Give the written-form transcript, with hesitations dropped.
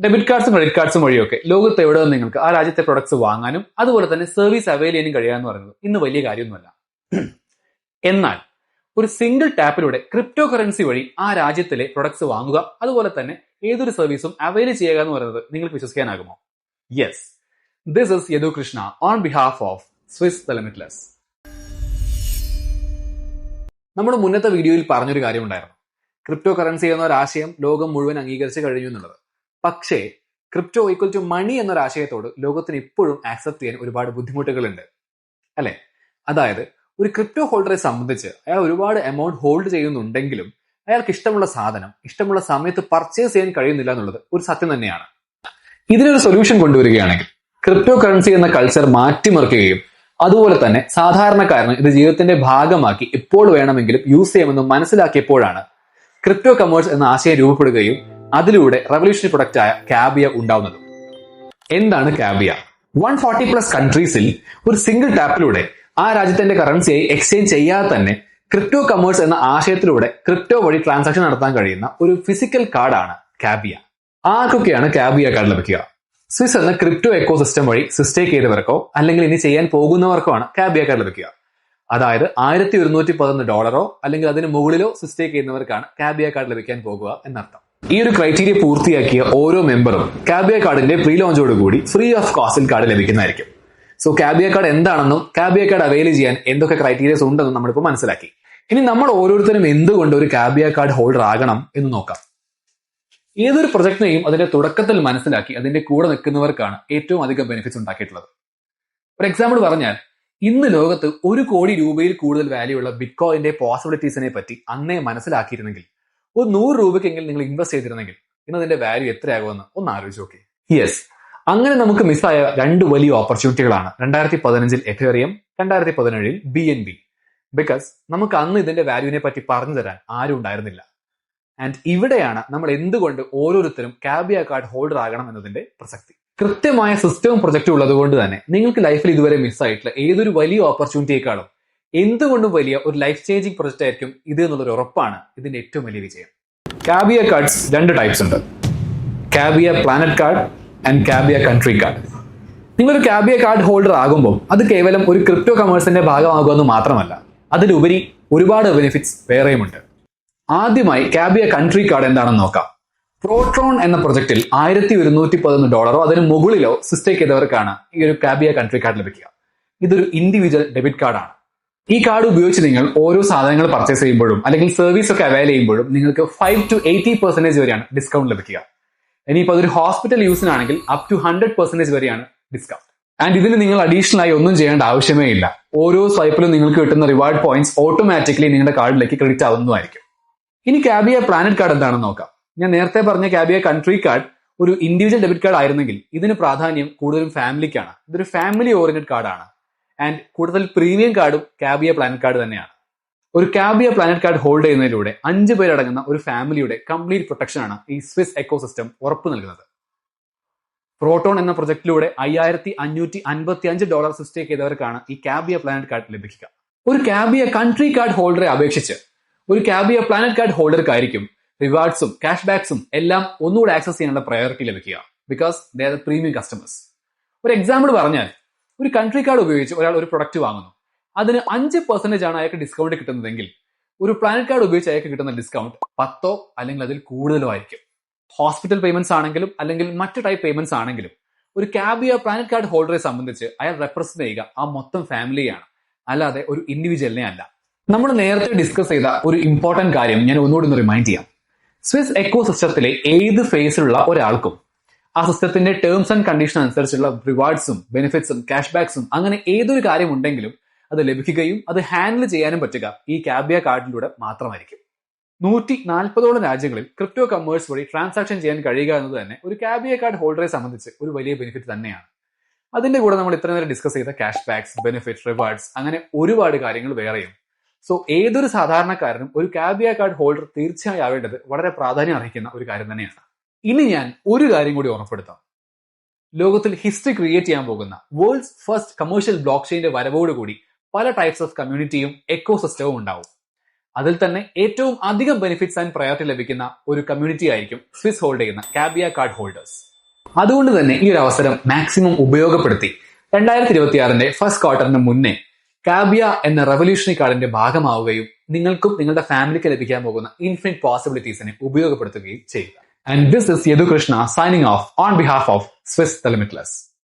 Debit കാർഡ്സും credit കാർഡ്സും വഴിയൊക്കെ ലോകത്ത് എവിടെ നിന്ന് നിങ്ങൾക്ക് ആ രാജ്യത്തെ പ്രൊഡക്ട്സ് വാങ്ങാനും അതുപോലെ തന്നെ സർവീസ് അവൈൽ ചെയ്യാനും കഴിയാന്ന് പറയുന്നത് ഇന്ന് വലിയ കാര്യമൊന്നുമല്ല. എന്നാൽ ഒരു സിംഗിൾ ടാപ്പിലൂടെ ക്രിപ്റ്റോ കറൻസി വഴി ആ രാജ്യത്തിലെ പ്രൊഡക്ട്സ് വാങ്ങുക, അതുപോലെ തന്നെ ഏതൊരു സർവീസും അവൈൽ ചെയ്യുക എന്ന് പറയുന്നത് നിങ്ങൾക്ക് വിശ്വസിക്കാനാകുമോ? Yes, this is Yadu Krishna on behalf of Swiss the limitless. നമ്മുടെ മുന്നത്തെ വീഡിയോയിൽ പറഞ്ഞൊരു കാര്യം ഉണ്ടായിരുന്നു, ക്രിപ്റ്റോ കറൻസി എന്ന ഒരു ആശയം ലോകം മുഴുവൻ അംഗീകരിച്ച് കഴിഞ്ഞു എന്നുള്ളത്. പക്ഷേ ക്രിപ്റ്റോ ഈക്വൽ ടു മണി എന്നൊരു ആശയത്തോട് ലോകത്തിന് ഇപ്പോഴും ആക്സെപ്റ്റ് ചെയ്യാൻ ഒരുപാട് ബുദ്ധിമുട്ടുകളുണ്ട്, അല്ലെ? അതായത് ഒരു ക്രിപ്റ്റോ ഹോൾഡറെ സംബന്ധിച്ച് അയാൾ ഒരുപാട് എമൗണ്ട് ഹോൾഡ് ചെയ്യുന്നുണ്ടെങ്കിലും അയാൾക്ക് ഇഷ്ടമുള്ള സാധനം ഇഷ്ടമുള്ള സമയത്ത് പർച്ചേസ് ചെയ്യാൻ കഴിയുന്നില്ല എന്നുള്ളത് ഒരു സത്യം തന്നെയാണ്. ഇതിനൊരു സൊല്യൂഷൻ കൊണ്ടുവരികയാണെങ്കിൽ ക്രിപ്റ്റോ കറൻസി എന്ന കൾച്ചർ മാറ്റിമറിക്കുകയും അതുപോലെ തന്നെ സാധാരണക്കാരന് ഇത് ജീവിതത്തിന്റെ ഭാഗമാക്കി എപ്പോൾ വേണമെങ്കിലും യൂസ് ചെയ്യാമെന്ന് മനസ്സിലാക്കിയപ്പോഴാണ് ക്രിപ്റ്റോ കമേഴ്സ് എന്ന ആശയം രൂപപ്പെടുകയും അതിലൂടെ റവല്യൂഷണറി പ്രൊഡക്റ്റ് ആയ കാബിയ ഉണ്ടാവുന്നത്. എന്താണ് കാബിയ? 140+ കൺട്രീസിൽ ഒരു സിംഗിൾ ടാപ്പിലൂടെ ആ രാജ്യത്തിന്റെ കറൻസിയായി എക്സ്ചേഞ്ച് ചെയ്യാതെ തന്നെ ക്രിപ്റ്റോ കമേഴ്സ് എന്ന ആശയത്തിലൂടെ ക്രിപ്റ്റോ വഴി ട്രാൻസാക്ഷൻ നടത്താൻ കഴിയുന്ന ഒരു ഫിസിക്കൽ കാർഡാണ് കാബിയ. ആർക്കൊക്കെയാണ് കാബിയ കാർഡ് ലഭിക്കുക? സ്വിസ് എന്ന ക്രിപ്റ്റോ എക്കോസിസ്റ്റം വഴി സിസ്റ്റേക്ക് ചെയ്തവർക്കോ അല്ലെങ്കിൽ ഇനി ചെയ്യാൻ പോകുന്നവർക്കോ ആണ് കാബിയ കാർഡ് ലഭിക്കുക. അതായത് $1111 അല്ലെങ്കിൽ അതിന് മുകളിലോ സിസ്റ്റേക്ക് ചെയ്യുന്നവർക്കാണ് കാബിയ കാർഡ് ലഭിക്കാൻ പോകുക എന്നർത്ഥം. ഈ ഒരു ക്രൈറ്റീരിയ പൂർത്തിയാക്കിയ ഓരോ മെമ്പറും കാബിയ കാർഡിന്റെ പ്രീ ലോഞ്ചോട് കൂടി ഫ്രീ ഓഫ് കോസ്റ്റിൽ കാർഡ് ലഭിക്കുന്നതായിരിക്കും. സോ കാബിയ കാർഡ് എന്താണെന്നും കാബിയ കാർഡ് അവൈൽ ചെയ്യാൻ എന്തൊക്കെ ക്രൈറ്റീരിയസ് ഉണ്ടെന്നും നമ്മളിപ്പോൾ മനസ്സിലാക്കി. ഇനി നമ്മൾ ഓരോരുത്തരും എന്തുകൊണ്ട് ഒരു കാബിയ കാർഡ് ഹോൾഡർ ആകണം എന്ന് നോക്കാം. ഏതൊരു പ്രൊജക്ടിനെയും അതിന്റെ തുടക്കത്തിൽ മനസ്സിലാക്കി അതിന്റെ കൂടെ നിൽക്കുന്നവർക്കാണ് ഏറ്റവും അധികം ബെനിഫിറ്റ്സ് ഉണ്ടാക്കിയിട്ടുള്ളത്. ഒരു എക്സാമ്പിൾ പറഞ്ഞാൽ, ഇന്ന് ലോകത്ത് 1 കോടി രൂപയിൽ കൂടുതൽ വാല്യൂ ഉള്ള ബിറ്റ്കോയിന്റെ പോസിബിലിറ്റീസിനെ പറ്റി അന്നേ മനസ്സിലാക്കിയിരുന്നെങ്കിൽ, ഒരു 100 രൂപയ്ക്കെങ്കിലും നിങ്ങൾ ഇൻവെസ്റ്റ് ചെയ്തിരുന്നെങ്കിൽ ഇന്ന് അതിന്റെ വാല്യൂ എത്രയാകുമെന്ന് ഒന്ന് ആലോചിച്ച് നോക്കി. യെസ്, അങ്ങനെ നമുക്ക് മിസ്സായ 2 വലിയ ഓപ്പർച്യൂണിറ്റികളാണ് 2015 എഥേറിയം, 2017 BNB. ബിക്കോസ് നമുക്ക് അന്ന് ഇതിന്റെ വാല്യൂവിനെ പറ്റി പറഞ്ഞു തരാൻ ആരും ഉണ്ടായിരുന്നില്ല. ആൻഡ് ഇവിടെയാണ് നമ്മൾ എന്തുകൊണ്ട് ഓരോരുത്തരും കാബിയ കാർഡ് ഹോൾഡർ ആകണം എന്നതിന്റെ പ്രസക്തി. കൃത്യമായ സിസ്റ്റവും പ്രൊജക്റ്റും ഉള്ളത് കൊണ്ട് തന്നെ നിങ്ങൾക്ക് ലൈഫിൽ ഇതുവരെ മിസ്സായിട്ടുള്ള ഏതൊരു വലിയ ഓപ്പർച്യൂണിറ്റിയേക്കാളും എന്തുകൊണ്ടും വലിയ ഒരു ലൈഫ് ചേഞ്ചിങ് പ്രൊജക്റ്റ് ആയിരിക്കും ഇത് എന്നുള്ളൊരു ഉറപ്പാണ് ഇതിന്റെ ഏറ്റവും വലിയ വിജയം. കാബിയ കാർഡ്സ് 2 ടൈപ്സ് ഉണ്ട്, കാബിയ പ്ലാനറ്റ് കാർഡ് ആൻഡ് കാബിയ കൺട്രി കാർഡ്. നിങ്ങളൊരു കാബിയ കാർഡ് ഹോൾഡർ ആകുമ്പോൾ അത് കേവലം ഒരു ക്രിപ്റ്റോ കമേഴ്സിന്റെ ഭാഗമാകുമെന്ന് മാത്രമല്ല, അതിലുപരി ഒരുപാട് ബെനിഫിറ്റ്സ് വേറെയുമുണ്ട്. ആദ്യമായി കാബിയ കൺട്രി കാർഡ് എന്താണെന്ന് നോക്കാം. പ്രോട്രോൺ എന്ന പ്രൊജക്റ്റിൽ $1111 അതിന് മുകളിലോ സിസ്റ്റേക്ക് ചെയ്തവർക്കാണ് ഈ ഒരു കാബിയ കൺട്രി കാർഡ് ലഭിക്കുക. ഇതൊരു ഇൻഡിവിജ്വൽ ഡെബിറ്റ് കാർഡാണ്. ഈ കാർഡ് ഉപയോഗിച്ച് നിങ്ങൾ ഓരോ സാധനങ്ങൾ പർച്ചേസ് ചെയ്യുമ്പോഴും അല്ലെങ്കിൽ സർവീസ് ഒക്കെ അവൈൽ ചെയ്യുമ്പോഴും നിങ്ങൾക്ക് 5 to 80% വരെയാണ് ഡിസ്കൗണ്ട് ലഭിക്കുക. ഇനിയിപ്പോൾ അതൊരു ഹോസ്പിറ്റൽ യൂസിനാണെങ്കിൽ അപ് ടു 100% വരെയാണ് ഡിസ്കൗണ്ട്. ആൻഡ് ഇതിന് നിങ്ങൾ അഡീഷണൽ ആയി ഒന്നും ചെയ്യേണ്ട ആവശ്യമേ ഇല്ല. ഓരോ സ്വൈപ്പിലും നിങ്ങൾക്ക് കിട്ടുന്ന റിവാർഡ് പോയിന്റ്സ് ഓട്ടോമാറ്റിക്കലി നിങ്ങളുടെ കാർഡിലേക്ക് ക്രെഡിറ്റ് ആവുന്നതായിരിക്കും. ഇനി കാബിയ പ്ലാനറ്റ് കാർഡ് എന്താണെന്ന് നോക്കാം. ഞാൻ നേരത്തെ പറഞ്ഞ കാബിയ കൺട്രി കാർഡ് ഒരു ഇൻഡിവിജ്വൽ ഡെബിറ്റ് കാർഡ് ആയിരുന്നെങ്കിൽ ഇതിന് പ്രാധാന്യം കൂടുതലും ഫാമിലിക്കാണ്. ഇതൊരു ഫാമിലി ഓറിയന്റഡ് കാർഡാണ്. ആൻഡ് കൂടുതൽ പ്രീമിയം കാർഡും കാബിയ പ്ലാനറ്റ് കാർഡ് തന്നെയാണ്. ഒരു കാബിയ പ്ലാനറ്റ് കാർഡ് ഹോൾഡ് ചെയ്യുന്നതിലൂടെ 5 പേരടങ്ങുന്ന ഒരു ഫാമിലിയുടെ കംപ്ലീറ്റ് പ്രൊട്ടക്ഷൻ ആണ് ഈ സ്വിസ് എക്കോസിസ്റ്റം ഉറപ്പു നൽകുന്നത്. പ്രോട്ടോൺ എന്ന പ്രൊജക്റ്റിലൂടെ $5555 സിസ്റ്റേക്ക് ചെയ്തവർക്കാണ് ഈ കാബിയ പ്ലാനറ്റ് കാർഡ് ലഭിക്കുക. ഒരു കാബിയ കൺട്രി കാർഡ് ഹോൾഡറെ അപേക്ഷിച്ച് ഒരു കാബിയ പ്ലാനറ്റ് കാർഡ് ഹോൾഡർക്കായിരിക്കും റിവാർഡ്സും ക്യാഷ് ബാക്സും എല്ലാം ഒന്നുകൂടെ ആക്സസ് ചെയ്യാനുള്ള പ്രയോറിറ്റി ലഭിക്കുക. Because they are the premium customers. ഒരു എക്സാമ്പിൾ പറഞ്ഞാൽ, ഒരു കൺട്രി കാർഡ് ഉപയോഗിച്ച് ഒരാൾ ഒരു പ്രൊഡക്റ്റ് വാങ്ങുന്നു, അതിന് 5% ആണ് അയാൾക്ക് ഡിസ്കൗണ്ട് കിട്ടുന്നതെങ്കിൽ ഒരു പ്ലാനറ്റ് കാർഡ് ഉപയോഗിച്ച് അയാൾക്ക് കിട്ടുന്ന ഡിസ്കൗണ്ട് 10 അല്ലെങ്കിൽ അതിൽ കൂടുതലോ ആയിരിക്കും. ഹോസ്പിറ്റൽ പേയ്മെന്റ്സ് ആണെങ്കിലും അല്ലെങ്കിൽ മറ്റു ടൈപ്പ് പേയ്മെന്റ്സ് ആണെങ്കിലും ഒരു കാബിയ പ്ലാനറ്റ് കാർഡ് ഹോൾഡറെ സംബന്ധിച്ച് അയാൾ റെപ്രസെന്റ് ചെയ്യുക ആ മൊത്തം ഫാമിലിയാണ്, അല്ലാതെ ഒരു ഇൻഡിവിജ്വലിനെ അല്ല. നമ്മൾ നേരത്തെ ഡിസ്കസ് ചെയ്ത ഒരു ഇമ്പോർട്ടന്റ് കാര്യം ഞാൻ ഒന്നുകൂടി ഒന്ന് റിമൈൻഡ് ചെയ്യാം. സ്വിസ് എക്കോ സിസ്റ്റത്തിലെ ഏത് ഫേസിലുള്ള ഒരാൾക്കും ആ സിസ്റ്റത്തിന്റെ ടേംസ് ആൻഡ് കണ്ടീഷൻ അനുസരിച്ചുള്ള റിവാർഡ്സും ബെനിഫിറ്റ്സും ക്യാഷ് ബാക്സും അങ്ങനെ ഏതൊരു കാര്യം ഉണ്ടെങ്കിലും അത് ലഭിക്കുകയും അത് ഹാൻഡിൽ ചെയ്യാനും പറ്റുക ഈ കാബിയ കാർഡിലൂടെ മാത്രമായിരിക്കും. 140ഓളം രാജ്യങ്ങളിൽ ക്രിപ്റ്റോ കമേഴ്സ് വഴി ട്രാൻസാക്ഷൻ ചെയ്യാൻ കഴിയുക എന്നത് തന്നെ ഒരു കാബിയ കാർഡ് ഹോൾഡറെ സംബന്ധിച്ച് ഒരു വലിയ ബെനിഫിറ്റ് തന്നെയാണ്. അതിന്റെ കൂടെ നമ്മൾ ഇത്ര നേരം ഡിസ്കസ് ചെയ്ത ക്യാഷ് ബാക്സ്, ബെനിഫിറ്റ്, റിവാർഡ്സ് അങ്ങനെ ഒരുപാട് കാര്യങ്ങൾ വേറെയും. സോ ഏതൊരു സാധാരണക്കാരനും ഒരു കാബിയ കാർഡ് ഹോൾഡർ തീർച്ചയായും ആവേണ്ടത് വളരെ പ്രാധാന്യം അർഹിക്കുന്ന ഒരു കാര്യം തന്നെയാണ്. ഇനി ഞാൻ ഒരു കാര്യം കൂടി ഓർമ്മപ്പെടുത്താം. ലോകത്തിൽ ഹിസ്റ്ററി ക്രിയേറ്റ് ചെയ്യാൻ പോകുന്ന വേൾഡ്സ് ഫസ്റ്റ് കമേഴ്ഷ്യൽ ബ്ലോക്ക് ചെയിന്റെ വരവോടുകൂടി പല ടൈപ്സ് ഓഫ് കമ്മ്യൂണിറ്റിയും എക്കോസിസ്റ്റവും ഉണ്ടാവും. അതിൽ തന്നെ ഏറ്റവും അധികം ബെനിഫിറ്റ്സ് ആൻഡ് പ്രയോറിറ്റി ലഭിക്കുന്ന ഒരു കമ്മ്യൂണിറ്റി ആയിരിക്കും സ്വിസ് ഹോൾഡ് ചെയ്യുന്ന കാബിയ കാർഡ് ഹോൾഡേഴ്സ്. അതുകൊണ്ട് തന്നെ ഈ ഒരു അവസരം മാക്സിമം ഉപയോഗപ്പെടുത്തി 2026 ഫസ്റ്റ് ക്വാർട്ടറിന് മുന്നേ കാബിയ എന്ന റെവല്യൂഷണറി കാർഡിന്റെ ഭാഗമാവുകയും നിങ്ങൾക്കും നിങ്ങളുടെ ഫാമിലിക്ക് ലഭിക്കാൻ പോകുന്ന ഇൻഫിനിറ്റ് പോസിബിലിറ്റീസിനെ ഉപയോഗപ്പെടുത്തുകയും ചെയ്യുക. And this is Yadu Krishna signing off on behalf of Swiss The Limitless.